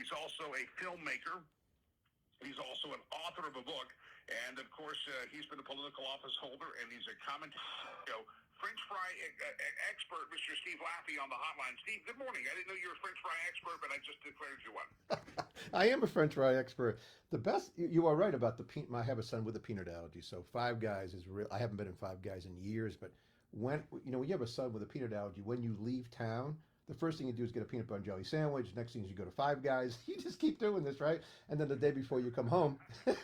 He's also a filmmaker. He's also an author of a book. And, of course, he's been a political office holder, and he's a commentator. French fry expert, Mr. Steve Laffey, on the hotline. Steve, good morning. I didn't know you were a French fry expert, but I just declared you one. I am a French fry expert. The best, you are right about the peanut. I have a son with a peanut allergy, so Five Guys is real. I haven't been in Five Guys in years, but when when you have a son with a peanut allergy, when you leave town, the first thing you do is get a peanut butter and jelly sandwich. Next thing is you go to Five Guys. You just keep doing this, right? And then the day before you come home, you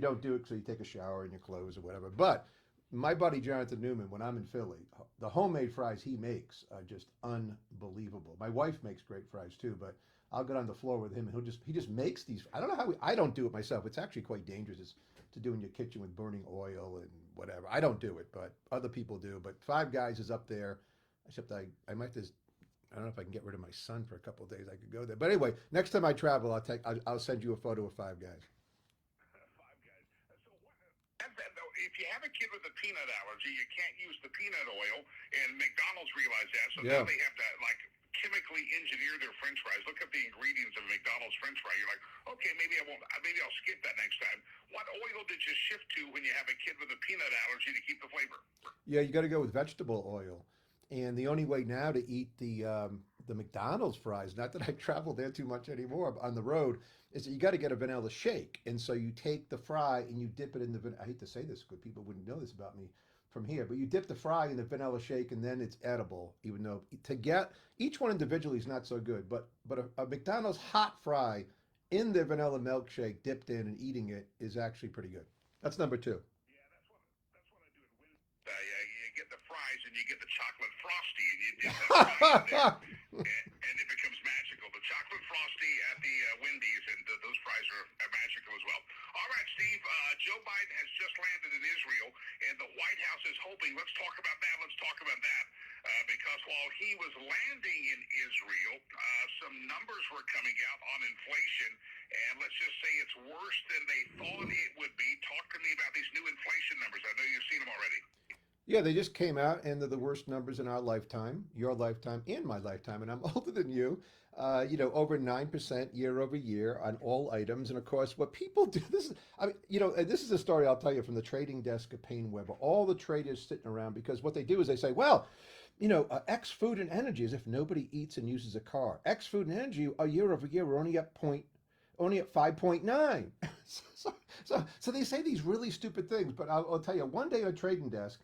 don't do it, so you take a shower in your clothes or whatever. But my buddy Jonathan Newman, when I'm in Philly, the homemade fries he makes are just unbelievable. My wife makes great fries too, but I'll get on the floor with him and he just makes these. I don't know how I don't do it myself. It's actually quite dangerous to do in your kitchen with burning oil and whatever. I don't do it, but other people do. But Five Guys is up there. Except I might just, I don't know if I can get rid of my son for a couple of days. I could go there. But anyway, next time I travel, I'll send you a photo of Five Guys. Five Guys. So if you have a kid with a peanut allergy, you can't use the peanut oil, and McDonald's realized that. So now they have to chemically engineer their French fries. Look up the ingredients of McDonald's French fry. You're like, okay, maybe I won't. Maybe I'll skip that next time. What oil did you shift to when you have a kid with a peanut allergy to keep the flavor? Yeah, you got to go with vegetable oil. And the only way now to eat the McDonald's fries, not that I travel there too much anymore on the road, is that you got to get a vanilla shake. And so you take the fry and you dip it in the vanilla. I hate to say this because people wouldn't know this about me from here, but you dip the fry in the vanilla shake and then it's edible, even though to get each one individually is not so good. But a McDonald's hot fry in the vanilla milkshake dipped in and eating it is actually pretty good. That's number two. You get the fries and you get the chocolate frosty and you dip that fry in there, and it becomes magical. The chocolate frosty at the Wendy's, and those fries are magical as well. All right, Steve, Joe Biden has just landed in Israel, and the White House is hoping. Let's talk about that. Because while he was landing in Israel, some numbers were coming out on inflation, and let's just say it's worse than they thought it would be. Talk to me about these new inflation numbers. I know you've seen them already. Yeah, they just came out, and they're the worst numbers in our lifetime, your lifetime, and my lifetime. And I'm older than you. Over 9% year over year on all items. And of course, what people do, and this is a story I'll tell you from the trading desk of Payne Weber. All the traders sitting around, because what they do is they say, well, X food and energy, as if nobody eats and uses a car. X food and energy, year over year, we're only at 5.9. So they say these really stupid things. But I'll tell you, one day on a trading desk,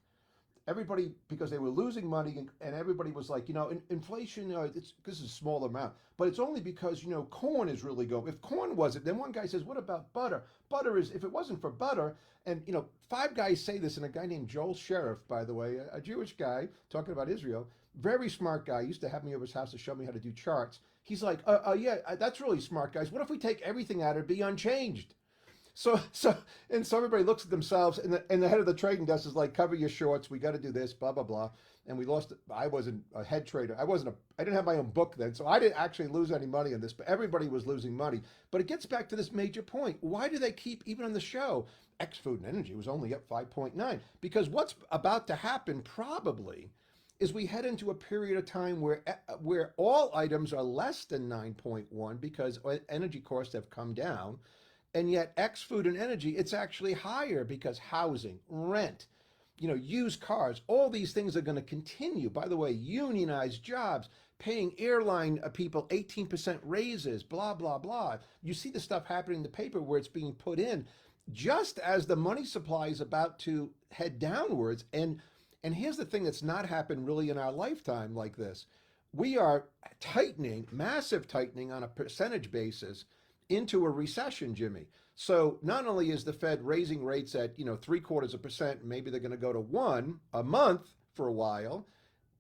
everybody, because they were losing money, and everybody was like, inflation, this is a small amount, but it's only because, corn is really going. If corn wasn't, then one guy says, what about butter? Butter is, if it wasn't for butter, and, Five Guys say this, and a guy named Joel Sheriff, by the way, a Jewish guy talking about Israel, very smart guy, used to have me over his house to show me how to do charts. He's like, yeah, that's really smart, guys. What if we take everything out and be unchanged? So everybody looks at themselves, and the head of the trading desk is like, cover your shorts. We got to do this, blah blah blah. And we lost. I wasn't a head trader. I didn't have my own book then, so I didn't actually lose any money on this. But everybody was losing money. But it gets back to this major point. Why do they keep, even on the show, X food and energy was only up 5.9? Because what's about to happen probably is we head into a period of time where all items are less than 9.1 because energy costs have come down. And yet X food and energy, it's actually higher because housing, rent, used cars, all these things are going to continue. By the way, unionized jobs, paying airline people 18% raises, blah, blah, blah. You see the stuff happening in the paper where it's being put in just as the money supply is about to head downwards. And here's the thing that's not happened really in our lifetime like this. We are tightening, massive tightening on a percentage basis into a recession, Jimmy. So not only is the Fed raising rates at 0.75%, maybe they're going to go to 1 a month for a while,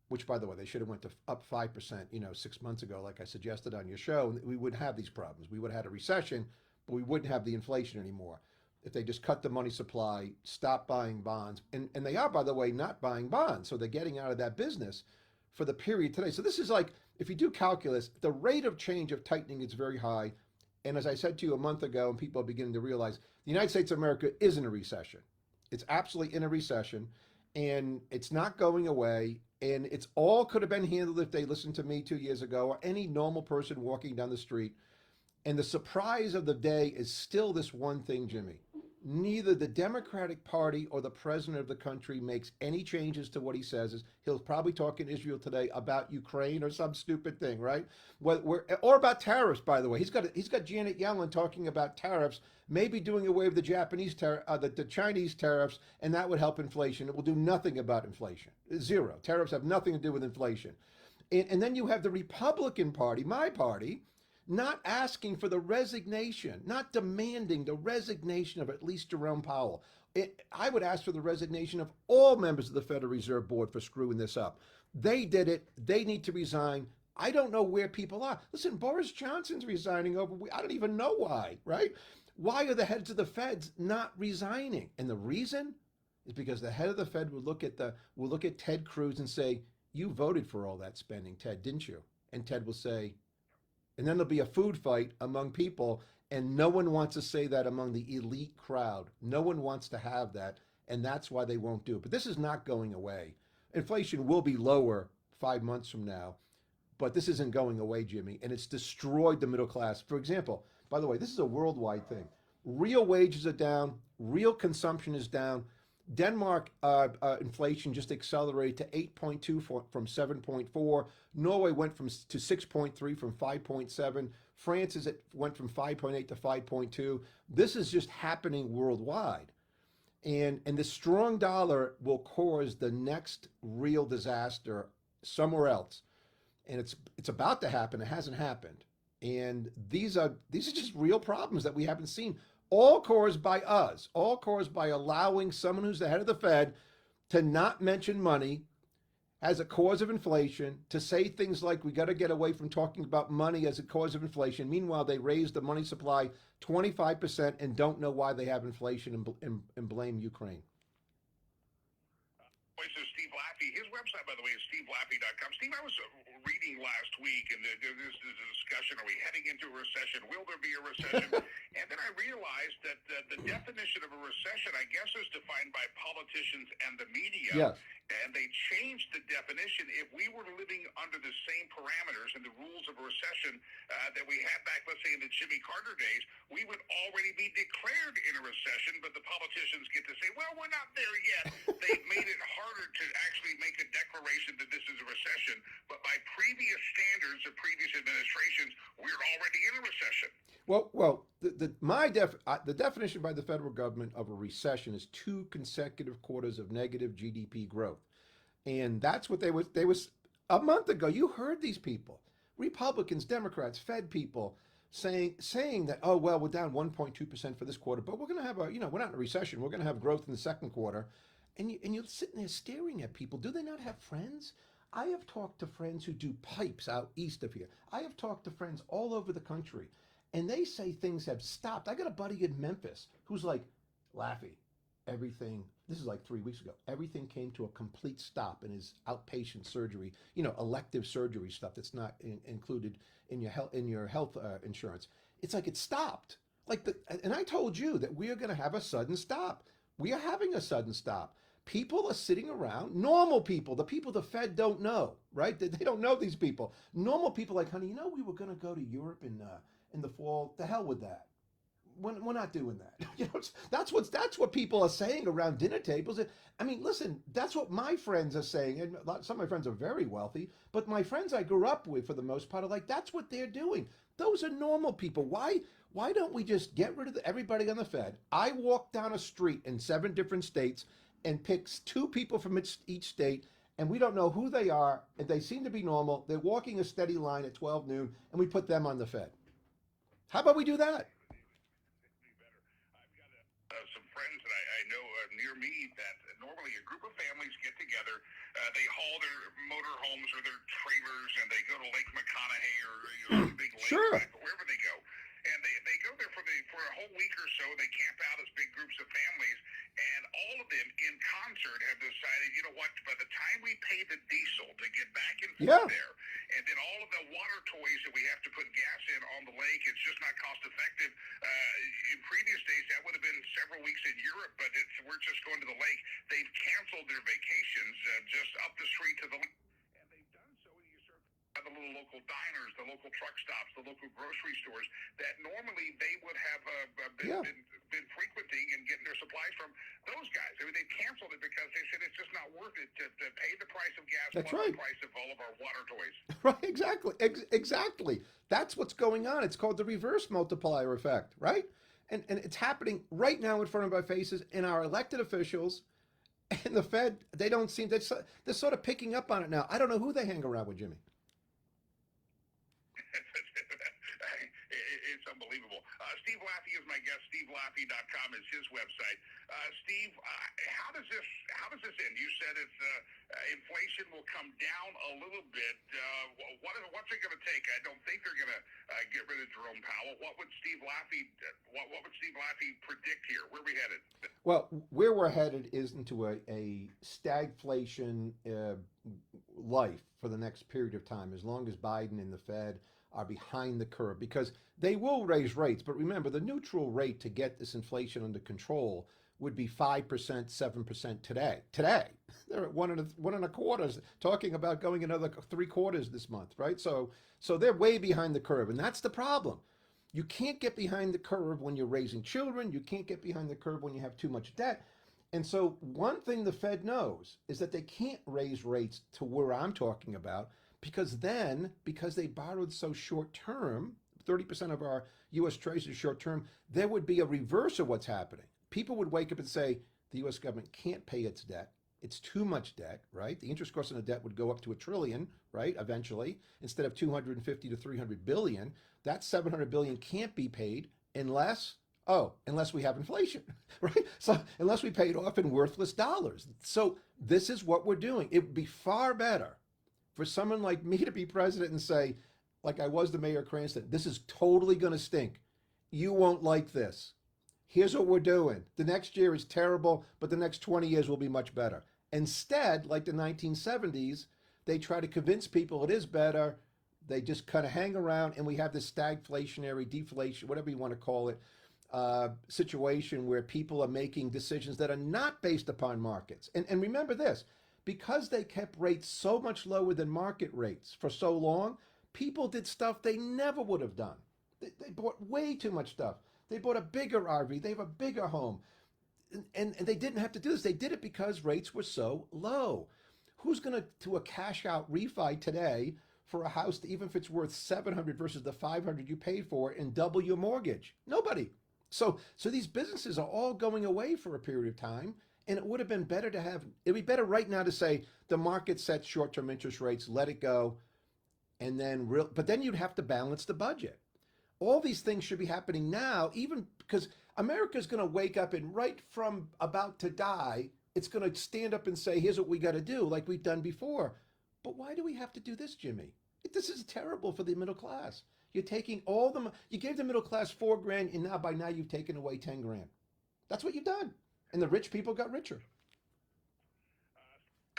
which by the way they should have went to up 5%, 6 months ago, like I suggested on your show. We wouldn't have these problems. We would have had a recession, but we wouldn't have the inflation anymore if they just cut the money supply, stop buying bonds, and they are, by the way, not buying bonds, so they're getting out of that business for the period today. So this is like, if you do calculus, the rate of change of tightening is very high. And as I said to you a month ago, and people are beginning to realize, the United States of America is in a recession. It's absolutely in a recession, and it's not going away. And it's all could have been handled if they listened to me 2 years ago or any normal person walking down the street. And the surprise of the day is still this one thing, Jimmy. Neither the Democratic Party or the president of the country makes any changes to what he says. He'll probably talk in Israel today about Ukraine or some stupid thing, right? Or about tariffs, by the way. He's got Janet Yellen talking about tariffs, maybe doing away with the the Chinese tariffs, and that would help inflation. It will do nothing about inflation. Zero. Tariffs have nothing to do with inflation. And then you have the Republican Party, my party, not asking for the resignation, not demanding the resignation of at least Jerome Powell. I would ask for the resignation of all members of the Federal Reserve Board for screwing this up. They did it. They need to resign. I don't know where people are. Listen, Boris Johnson's resigning over, I don't even know why, right? Why are the heads of the Feds not resigning? And the reason is because the head of the Fed will look at Ted Cruz and say, you voted for all that spending, Ted, didn't you? And Ted will say, and then there'll be a food fight among people, and no one wants to say that among the elite crowd. No one wants to have that, and that's why they won't do it. But this is not going away. Inflation will be lower 5 months from now, but this isn't going away, Jimmy, and it's destroyed the middle class. For example, by the way, this is a worldwide thing. Real wages are down. Real consumption is down. Denmark inflation just accelerated to 8.2 from 7.4. Norway went to 6.3 from 5.7. France went from 5.8 to 5.2. This is just happening worldwide. And the strong dollar will cause the next real disaster somewhere else. And it's about to happen. It hasn't happened. And these are just real problems that we haven't seen. All caused by us, all caused by allowing someone who's the head of the Fed to not mention money as a cause of inflation, to say things like we got to get away from talking about money as a cause of inflation. Meanwhile, they raise the money supply 25% and don't know why they have inflation and blame Ukraine. Voice of Steve Laffey. His website, by the way, is stevelaffey.com. Steve, I was reading last week, and there's a discussion, are we heading into a recession? Will there be a recession? And then I realized that the definition of a recession, I guess, is defined by politicians and the media. Yes. And they changed the definition. If we were living under the same parameters and the rules of a recession that we had back, let's say, in the Jimmy Carter days, we would already be declared in a recession, but the politicians get to say, well, we're not there yet. They've made it harder to actually make a declaration that this is a recession, but by previous standards of previous administrations, we're already in a recession. Well, the definition by the federal government of a recession is 2 consecutive quarters of negative GDP growth. And that's what they was a month ago. You heard these people, Republicans, Democrats, Fed people saying that, oh, well, we're down 1.2% for this quarter, but we're going to have we're not in a recession. We're going to have growth in the second quarter. And you're sitting there staring at people. Do they not have friends? I have talked to friends who do pipes out east of here. I have talked to friends all over the country, and they say things have stopped. I got a buddy in Memphis who's like, Laffey, everything, this is like 3 weeks ago, everything came to a complete stop in his outpatient surgery, elective surgery stuff that's not included in your health insurance. It's like it stopped. And I told you that we are going to have a sudden stop. We are having a sudden stop. People are sitting around, normal people, the people the Fed don't know, right? They don't know these people. Normal people like, honey, we were going to go to Europe in the fall. The hell with that. We're not doing that. That's what people are saying around dinner tables. I mean, listen, that's what my friends are saying. And some of my friends are very wealthy, but my friends I grew up with, for the most part, are like, that's what they're doing. Those are normal people. Why don't we just get rid of everybody on the Fed? I walk down a street in 7 different states and picks 2 people from each state, and we don't know who they are, and they seem to be normal. They're walking a steady line at 12 noon, and we put them on the Fed. How about we do that? Some friends that I know near me that normally a group of families get together. They haul their motorhomes or their trailers, and they go to Lake McConaughey or big lake, Sure. Wherever they go. And they go there for a whole week or so. They camp out as big groups of families, and all of them in concert have decided, you know what, by the time we pay the diesel to get back and forth there, and then all of the water toys that we have to put gas in on the lake, it's just not cost effective. In previous days, that would have been several weeks in Europe, but we're just going to the lake. They've canceled their vacations just up the street to the lake. local diners, the local truck stops, the local grocery stores that normally they would have been frequenting and getting their supplies from. Those guys, I mean, they canceled it because they said it's just not worth it to pay the price of gas That's plus right. the price of all of our water toys. Right, exactly. Exactly. That's what's going on. It's called the reverse multiplier effect, right? And it's happening right now in front of our faces, and our elected officials and the Fed, they don't seem, they're sort of picking up on it now. I don't know who they hang around with, Jimmy. It's unbelievable. Steve Laffey is my guest. SteveLaffey.com is his website. Steve, how does this end? You said it's inflation will come down a little bit. What's it going to take? I don't think they're going to get rid of Jerome Powell. What would Steve Laffey predict here? Where are we headed? Well, where we're headed is into a stagflation life for the next period of time, as long as Biden and the Fed are behind the curve, because they will raise rates. But remember, the neutral rate to get this inflation under control would be 5%, 7% today. They're at one and a quarter, talking about going another 3/4 this month, right? So they're way behind the curve, and that's the problem. You can't get behind the curve when you're raising children. You can't get behind the curve when you have too much debt. And so one thing the Fed knows is that they can't raise rates to where I'm talking about, because they borrowed so short term, 30% of our U.S. Treasury is short term, there would be a reverse of what's happening. People would wake up and say, the U.S. government can't pay its debt. It's too much debt, right? The interest cost on the debt would go up to $1 trillion, right? Eventually, instead of 250 to 300 billion. That 700 billion can't be paid unless we have inflation, right? So unless we pay it off in worthless dollars. So this is what we're doing. It would be far better for someone like me to be president and say, like I was the mayor of Cranston, this is totally going to stink. You won't like this. Here's what we're doing. The next year is terrible, but the next 20 years will be much better. Instead, like the 1970s, they try to convince people it is better. They just kind of hang around, and we have this stagflationary, deflation, whatever you want to call it, situation where people are making decisions that are not based upon markets. And remember this, because they kept rates so much lower than market rates for so long, people did stuff they never would have done. They bought way too much stuff. They bought a bigger RV. They have a bigger home. And they didn't have to do this. They did it because rates were so low. Who's going to do a cash out refi today for a house that, even if it's worth 700 versus the 500 you paid for, and double your mortgage? Nobody. So these businesses are all going away for a period of time. And it would have been better it'd be better right now to say the market sets short-term interest rates, let it go. And but then you'd have to balance the budget. All these things should be happening now, even because America's going to wake up, and right from about to die, it's going to stand up and say, here's what we got to do, like we've done before. But why do we have to do this, Jimmy? This is terrible for the middle class. You're taking you gave the middle class $4,000, and by now you've taken away 10 grand. That's what you've done. And the rich people got richer.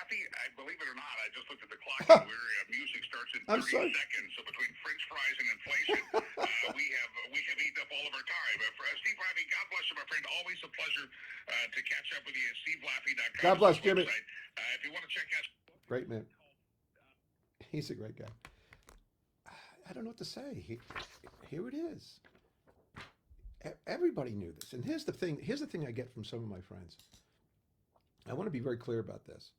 I believe it or not, I just looked at the clock, and music starts in 30 seconds. So between French fries and inflation, we have eaten up all of our time. Steve Laffey, God bless you, my friend. Always a pleasure to catch up with you. SteveLaffey.com. God bless, Jimmy. If you want to check out, great man. He's a great guy. I don't know what to say. Here it is. Everybody knew this. And here's the thing I get from some of my friends. I want to be very clear about this.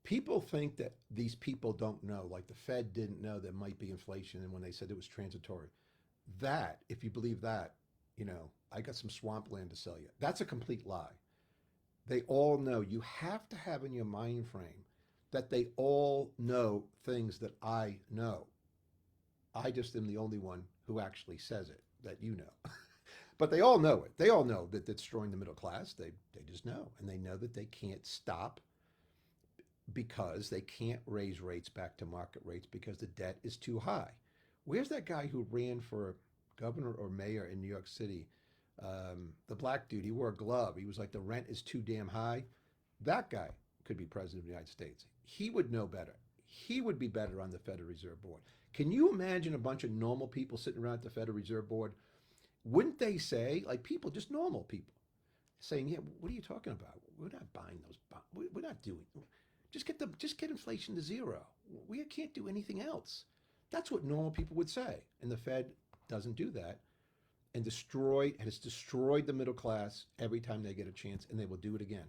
People think that these people don't know, like the Fed didn't know there might be inflation, and when they said it was transitory. That, if you believe that, I got some swampland to sell you. That's a complete lie. They all know. You have to have in your mind frame that they all know things that I know. I just am the only one who actually says it, that you know. But they all know it. They all know that it's destroying the middle class. They just know. And they know that they can't stop, because they can't raise rates back to market rates because the debt is too high. Where's that guy who ran for governor or mayor in New York City? The black dude, he wore a glove. He was like, the rent is too damn high. That guy could be president of the United States. He would know better. He would be better on the Federal Reserve Board. Can you imagine a bunch of normal people sitting around at the Federal Reserve Board? Wouldn't they say, like people, just normal people, saying, yeah, what are you talking about? We're not buying those bonds. We're not doing. Just get inflation to zero. We can't do anything else. That's what normal people would say. And the Fed doesn't do that and has destroyed the middle class every time they get a chance, and they will do it again.